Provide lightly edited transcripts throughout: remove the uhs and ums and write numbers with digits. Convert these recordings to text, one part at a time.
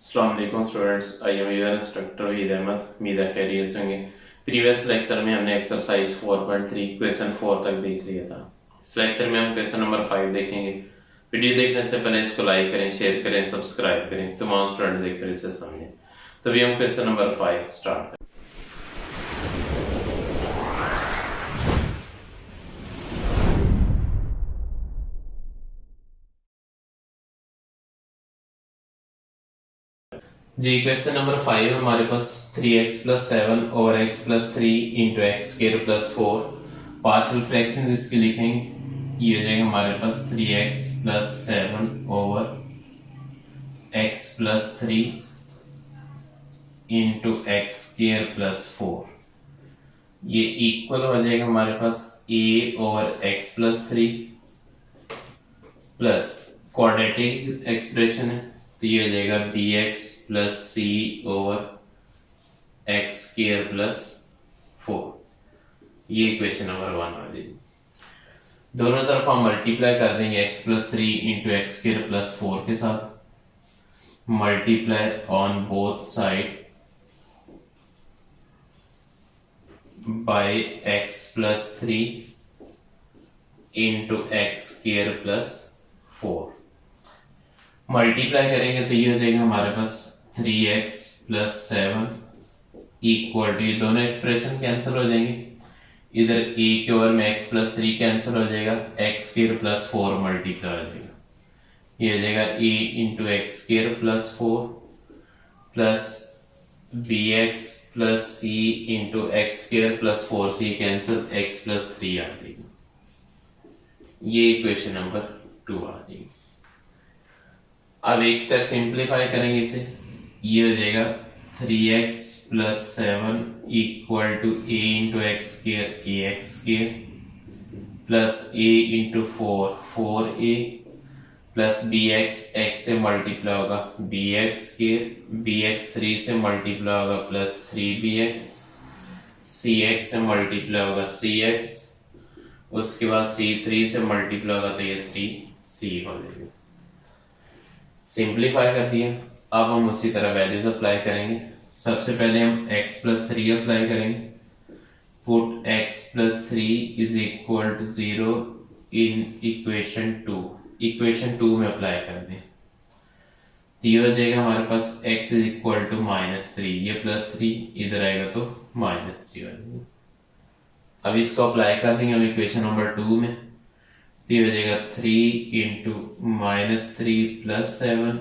अस्सलाम वालेकुम students, I am your instructor Waheed Ahmed. उम्मीद है खैरियत से होंगे। प्रीवियस लेक्चर में हमने एक्सरसाइज 4.3 क्वेश्चन 4 तक देख लिया था। इस लेक्चर में हम क्वेश्चन नंबर 5 देखेंगे। वीडियो देखने से पहले इसको लाइक करें, शेयर करें, सब्सक्राइब करें, तमाम स्टूडेंट देखकर इसे समझें। तो अभी हम क्वेश्चन नंबर 5 स्टार्ट करें। जी क्वेश्चन नंबर 5 हमारे पास 3x plus 7 over x plus 3 into x square plus 4 partial fraction इसके लिखेंगे। ये हो जाएगा हमारे पास 3x plus 7 over x plus 3 into x square plus 4। ये इक्वल हो जाएगा हमारे पास a over x plus 3 plus quadratic expression है तो ये हो जाएगा bx प्लस सी ओवर एक्स स्क्वायर प्लस 4। ये इक्वेशन नंबर 1 आ जाएगी। दोनों तरफ हम मल्टीप्लाई कर देंगे x plus 3 into x square plus 4 के साथ। Multiply on both side by x plus 3 into x square plus 4। Multiply करेंगे तो ये हो जाएगा हमारे पास 3x प्लस 7 इक्वल टू, ये दोनों एक्सप्रेशन कैंसिल हो जाएंगे। इधर a के ओवर में x प्लस 3 कैंसिल हो जाएगा, एक्स स्क्वायर प्लस 4 मल्टीप्लाई हो जाएगा। ये हो जाएगा a into x square plus 4 plus bx plus c into x square plus 4 से कैंसिल, x प्लस 3 आ जाएगी। ये इक्वेशन नंबर 2 आ जाएगी। अब एक स्टेप सिंप्लीफाई करेंगे इसे। ये हो जाएगा 3x plus 7 equal to a into x square a x square plus a into 4 a plus bx x से मल्टीप्लाई होगा bx स्क्वायर, bx 3 से मल्टीप्लाई होगा प्लस 3bx, cx से मल्टीप्लाई होगा cx, उसके बाद c 3 से मल्टीप्लाई होगा तो ये 3c हो जाएगा। सिंप्लीफाई कर दिया। अब हम उसी तरह वैल्यूज अप्लाई करेंगे। सबसे पहले हम x प्लस 3 अप्लाई करेंगे। Put x plus 3 is equal to 0 in equation 2। Equation 2 में अप्लाई कर दें तो ये हो जाएगा हमारे पास x इज इक्वल टू -3, ये प्लस 3 इधर आएगा तो -3 हो जाएगा। अब इसको अप्लाई कर देंगे हम इक्वेशन नंबर 2 में तो ये हो जाएगा 3 into -3 plus 7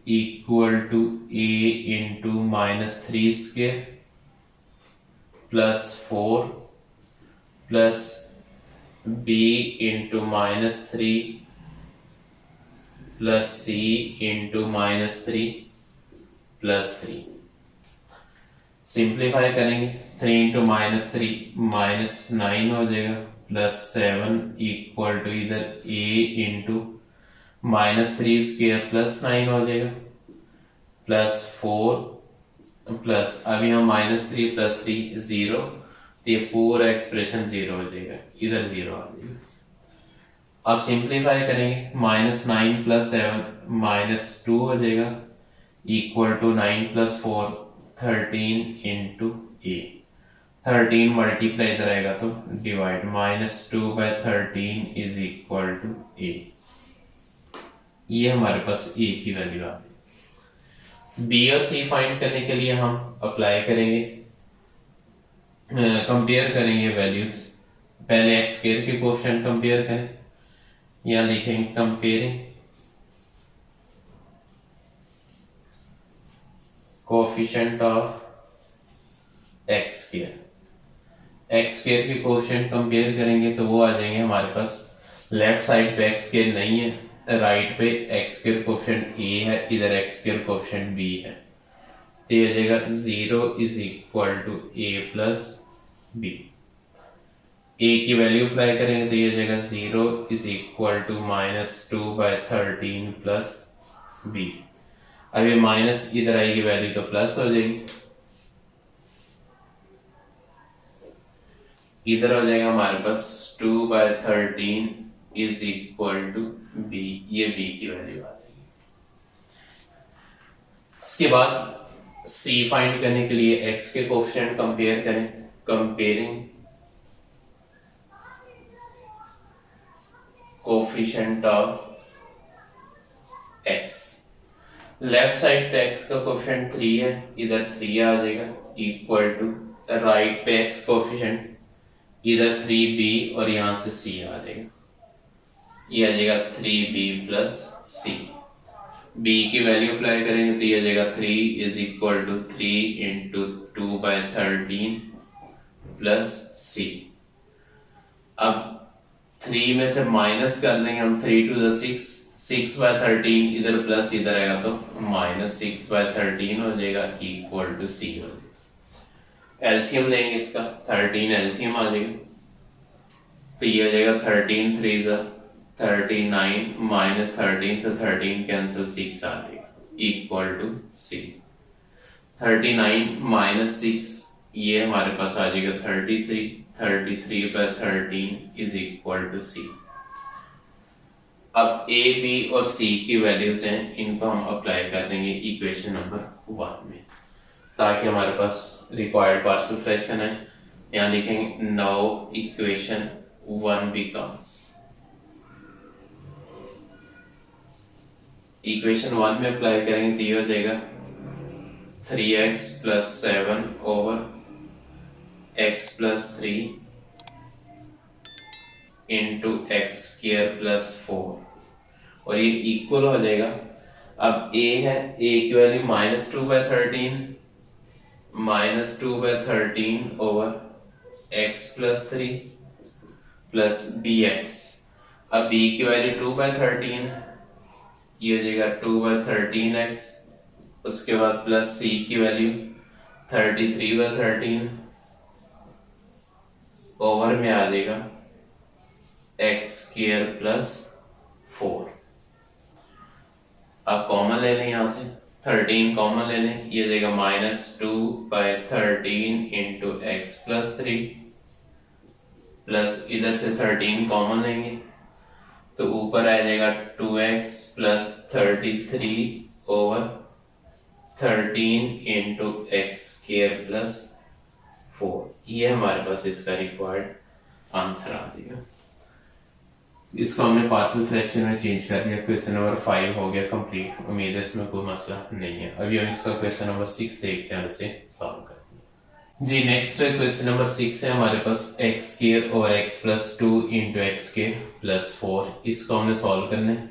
equal to a into -3 square plus 4 plus b into -3 plus c into -3 plus 3। Simplify करेंगे 3 इंटू -3 -9 हो जाएगा प्लस 7 इक्वल टू इधर a इंटू -3 स्क्वायर प्लस 9 हो जाएगा प्लस 4 प्लस अभी हम -3 प्लस 3 0 तो ये पूरा एक्सप्रेशन 0 हो जाएगा, इधर 0 आ जाएगा। अब सिंप्लीफाई करेंगे -9 प्लस 7 -2 हो जाएगा equal to 9 plus 4 13 into a। 13 multiply इधर आएगा तो divide, -2/13 is equal to a। ये हमारे पास a की वैल्यू आ गई। b और c फाइंड करने के लिए हम अप्लाई करेंगे, कंपेयर करेंगे वैल्यूज। पहले एक्स स्क्वायर के कोएफिशिएंट कंपेयर करें, यहां लिखेंगे comparing coefficient of x square. X square के कोएफिशिएंट कंपेयर करेंगे तो वो आ जाएंगे हमारे पास, लेफ्ट साइड पे एक्स स्क्वायर नहीं है, राइट पे एक्स स्क्वायर कोएफिशिएंट a है, इधर एक्स स्क्वायर कोएफिशिएंट b है तो ये हो जाएगा 0 is equal to a plus b। a की वैल्यू अप्लाई करेंगे तो ये हो जाएगा 0 is equal to -2/13 plus b। अब ये माइनस इधर आएगी वैल्यू तो प्लस हो जाएगी, इधर हो जाएगा हमारे पास 2/13 इज इक्वल टू b। ये बी की वैल्यू आ जाएगी। इसके बाद सी फाइंड करने के लिए एक्स के कोफिशिएंट कंपेयर करें। Comparing coefficient of x, left side पे एक्स का कोफिशिएंट 3 है, इधर 3 आ जाएगा, इक्वल टू राइट पे एक्स कोफिशिएंट इधर 3b और यहां से c आ जाएगा, ये आ जाएगा 3b प्लस c। b की वैल्यू अप्लाई करेंगे तो ये आ जाएगा 3 is equal to 3 into 2/13 plus c। अब 3 में से माइनस कर देंगे हम, 3 2 6, 6/13 इधर प्लस इधर आएगा तो माइनस 6/13 हो जाएगा, इक्वल टू c हो जाएगा। एलसीएम लेंगे इसका, 13 एलसीएम आ जाएगा तो ये हो जाएगा 13 3 जा 39 माइनस 13 से 13 कैंसिल 6 आ जाएगा, इक्वल टू c। 39 माइनस 6 ये हमारे पास आ जाएगा 33, 33/13 इज इक्वल टू c। अब a b और c की वैल्यूज हैं, इनको हम अप्लाई कर देंगे इक्वेशन नंबर 1 में, ताकि हमारे पास रिक्वायर्ड पार्शियल फ्रैक्शन है। यहाँ लिखेंगे नाउ इक्वेशन 1 बिकम्स, इक्वेशन 1 में अप्लाई करेंगे तो ये हो जाएगा 3x plus 7 over x plus 3 into x square plus 4 और ये इक्वल हो जाएगा। अब a है, a की value -2/13 -2/13 over x plus 3 plus bx। अब b की वैल्यू 2/13, ये हो जाएगा 2/13x, उसके बाद प्लस c की वैल्यू 33/13 ओवर में आ जाएगा x स्क्वायर प्लस 4। अब कॉमन ले लें, यहां से 13 कॉमन ले लें, ये जाएगा -2/13 इंटू एक्स प्लस 3 प्लस इधर से 13 कॉमन लेंगे तो ऊपर आ जाएगा 2x plus 33 over 13 into x square plus 4। ये हमारे पास इसका रिक्वायर्ड आंसर आ जाएगा। इसको हमने पार्शियल फ्रैक्शन में चेंज कर दिया, क्वेश्चन नंबर 5 हो गया कंप्लीट। उम्मीद है इसमें कोई मसला नहीं है। अभी हम इसका क्वेश्चन नंबर 6 देखते हैं, उसे सॉल्व करते हैं। जी नेक्स्ट क्वेश्चन नंबर 6 है हमारे पास एक्स स्क्वायर और x plus 2 into x square plus 4। इसको हमने सॉल्व करना है।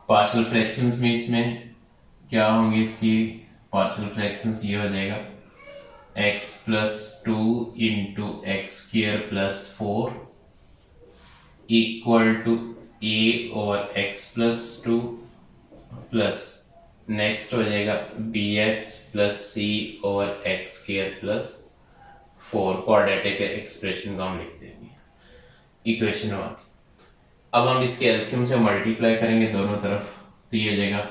पार्शियल फ्रैक्शंस में इसमें क्या होंगे, इसकी पार्शियल फ्रैक्शंस ये हो जाएगा x plus 2 into x square plus 4 equal to a और x प्लस 2 प्लस नेक्स्ट हो जाएगा bx प्लस c और x स्क्वायर प्लस 4। क्वाड्रेटिक एक्सप्रेशन को हम लिख देंगे इक्वेशन 1। अब हम इसके एलसीएम से मल्टीप्लाई करेंगे दोनों तरफ, तो ये हो जाएगा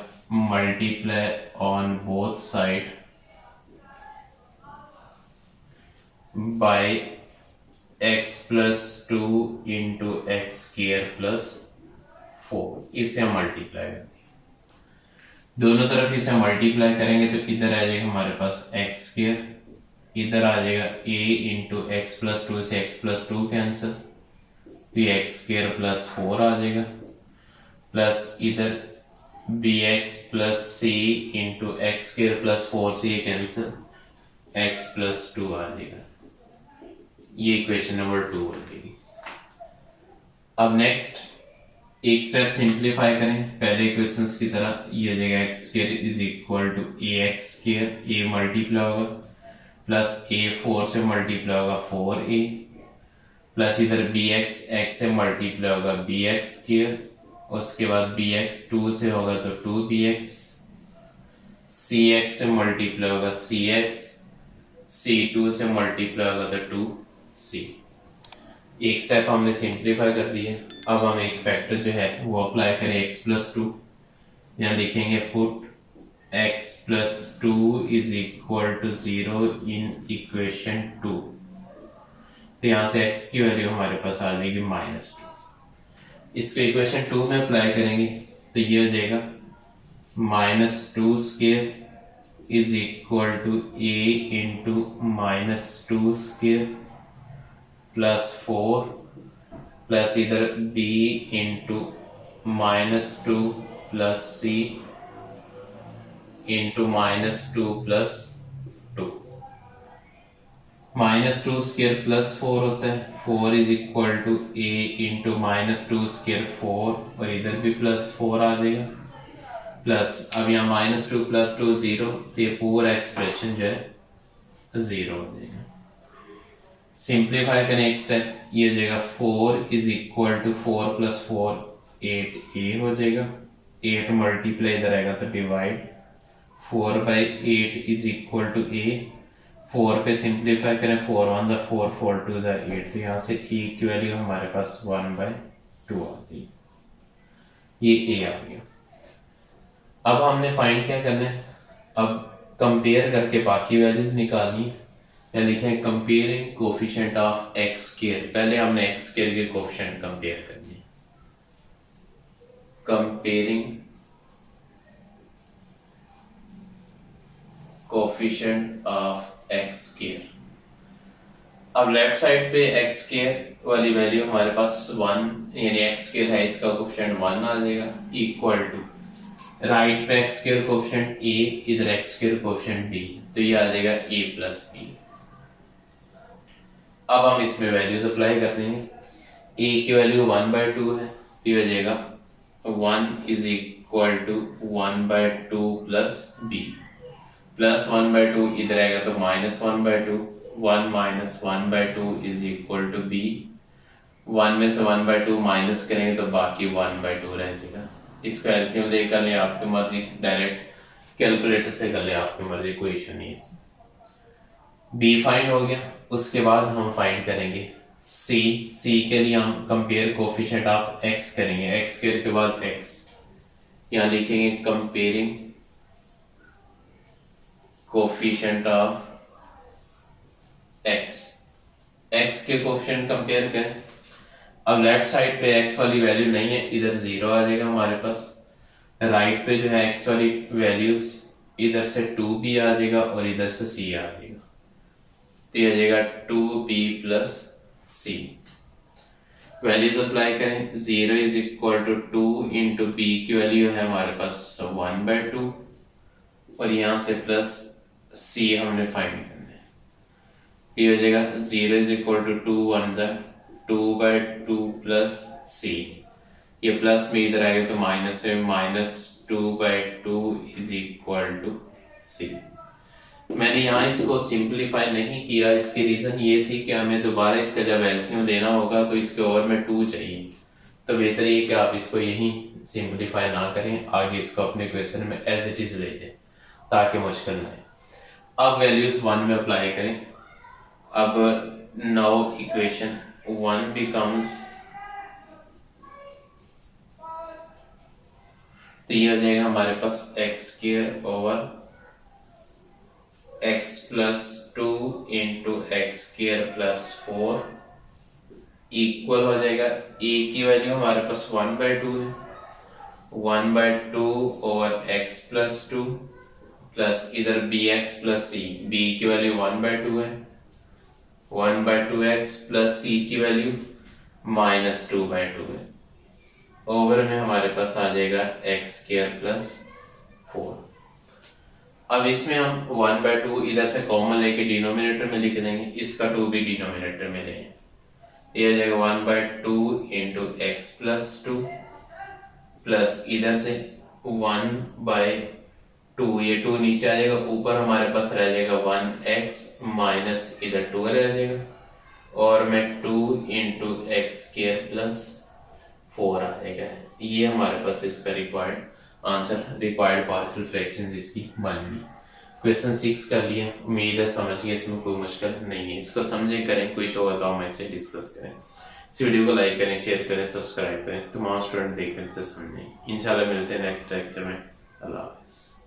multiply on both side by x plus 2 into x square plus 4। इसे हम मल्टीप्लाई करेंगे, दोनों तरफ इसे मल्टीप्लाई करेंगे तो इधर आ जाएगा हमारे पास एक्स स्क्वायर, इधर आ जाएगा a इंटू एक्स प्लस 2 से x प्लस 2 कैंसिल तो ये एक्स स्क्वायर प्लस 4 आ जाएगा, प्लस इधर bx plus c into x square plus 4 से ये कैंसिल x प्लस 2 आ जाएगा। ये इक्वेशन नंबर 2 हो जाएगी। अब नेक्स्ट एक स्टेप सिंप्लीफाई करें पहले इक्वेशंस की तरह। ये हो जाएगा x square is equal to a x square, a multiply होगा प्लस ए 4 से मल्टीप्लाई होगा 4a प्लस इधर bx x से मल्टीप्लाई होगा bx स्क्वायर, उसके बाद bx 2 से होगा तो 2bx, cx से मल्टीप्लाई होगा cx, c2 से मल्टीप्लाई होगा तो 2c। एक स्टेप हमने सिंप्लीफाई कर दिया। अब हम एक फैक्टर जो है वो अप्लाई करें x प्लस 2। यहाँ लिखेंगे put x plus 2 is equal to 0 in equation 2। तो यहाँ से x की वैल्यू हमारे पास आ जाएगी -2। इसको इक्वेशन 2 में अप्लाई करेंगे तो ये हो जाएगा -2² is equal to a into -2² +4 plus इधर b into -2 plus c into -2 plus 2। -2² +4 होता है, 4 is equal to a into -2² 4 और इधर भी +4 आ जाएगा प्लस अब यहाँ -2 + 2 0, तो ये पूरा एक्सप्रेशन जो है 0 हो जाएगा। सिंप्लीफाई करें एक स्टेप, ये हो जाएगा 4 इज इक्वल टू 4 + 4 8a हो जाएगा, 8 मल्टीप्लाई इधर आएगा तो divide 4/8 is equal to a, 4 पे सिंप्लीफाई करें 4 1 ज़ा 4 4 2 ज़ा 8, तो यहाँ से a की वैल्यू हमारे पास 1/2 आती है, ये a आ गया। अब हमने फाइंड क्या करना है, अब कंपेयर करके बाकी वैल्यूज निकालनी है। या लिखें कंपेयरिंग कोफिशिएंट ऑफ x², पहले हमने x² के कोफिशिएंट कंपेयर करनी है। Comparing coefficient of x²। अब लेफ्ट साइड पे x² वाली वैल्यू हमारे पास 1 यानी x² है, इसका कोफिशिएंट 1 आ जाएगा, इक्वल टू राइट पे x² कोफिशिएंट a, इधर x² कोफिशिएंट b, तो ये आ जाएगा a + b। अब हम इसमें वैल्यूज अप्लाई कर देंगे। a की वैल्यू 1/2 है, तो हो जाएगा 1 is equal to 1/2 plus b, plus 1/2 इधर आएगा तो -1/2, 1 - 1/2 इज इक्वल टू b, 1 में से 1/2 माइनस करेंगे तो बाकी 1/2 रह जाएगा। इसको एलसीएम लेकर ले, आपकी मर्जी, डायरेक्ट कैलकुलेटर से कर ले, आपकी मर्जी, कोई इशू नहीं है। b फाइंड हो गया, उसके बाद हम फाइंड करेंगे c के लिए हम कंपेयर कोफिशिएंट ऑफ x करेंगे, x² के बाद x, यहाँ लिखेंगे कंपेयरिंग कोफिशिएंट ऑफ x के कोफिशिएंट कंपेयर करें। अब लेफ्ट साइड पे x वाली वैल्यू नहीं है, इधर 0 आ जाएगा हमारे पास, राइट पे जो है x वाली वैल्यूज, इधर से 2b आ जाएगा और इधर से c आ जाएगा, तो ये आ जाएगा 2b + c। वैल्यूज अप्लाई करें, 0 is equal to 2 into b की वैल्यू है हमारे पास 1/2 और यहाँ से प्लस c हमने फाइंड करना है, ये हो जाएगा 0 इज इक्वल टू 2 1 ज़ा 2/2 प्लस c, ये प्लस में इधर आएगा तो माइनस में, -2/2 इज इक्वल टू c। मैंने यहाँ इसको सिंप्लीफाई नहीं किया, इसकी रीजन ये थी कि हमें दोबारा इसका जब एलसीएम लेना होगा तो इसके और में 2 चाहिए, तो बेहतर ये कि आप इसको यहीं सिंप्लीफाई ना करें, आगे इसको अपने क्वेश्चन में एज इट इज ले लें ताकि मुश्किल ना आए। अब वैल्यूज 1 में अप्लाई करें। अब नाउ इक्वेशन 1 बिकम्स, तो ये हो जाएगा हमारे पास x² over x + 2 into x² + 4 equal हो जाएगा, a की वैल्यू हमारे पास 1/2 है, 1/2 ओवर x + 2 प्लस इधर bx + c, b की वैल्यू 1/2 है, 1/2x प्लस c की वैल्यू -2/2 है, ओवर में हमारे पास आ जाएगा x² + 4। अब इसमें हम 1/2 इधर से कॉमन लेके डिनोमिनेटर में लिख देंगे, इसका 2 भी डिनोमिनेटर में लें, ये आ जाएगा 1/2 इंटू x + 2 प्लस इधर से 1/2, ये 2 नीचे आ जाएगा, ऊपर हमारे पास रह जाएगा 1x माइनस इधर 2 रह जाएगा और में 2 इंटू x² + 4 आ जाएगा। ये हमारे पास इसका required answer, required partial fractions इसकी बन गई। क्वेश्चन 6 कर लिया, उम्मीद है समझ गए, इसमें कोई मुश्किल नहीं है, इसको समझें, करें, कोई शो होता मैं इसे डिस्कस करें। इस वीडियो को लाइक करें, शेयर करें, सब्सक्राइब करें, तमाम स्टूडेंट देखें, इनसे समझें। इंशाल्लाह मिलते हैं नेक्स्ट लेक्चर में। अल्लाह हाफ़िज़।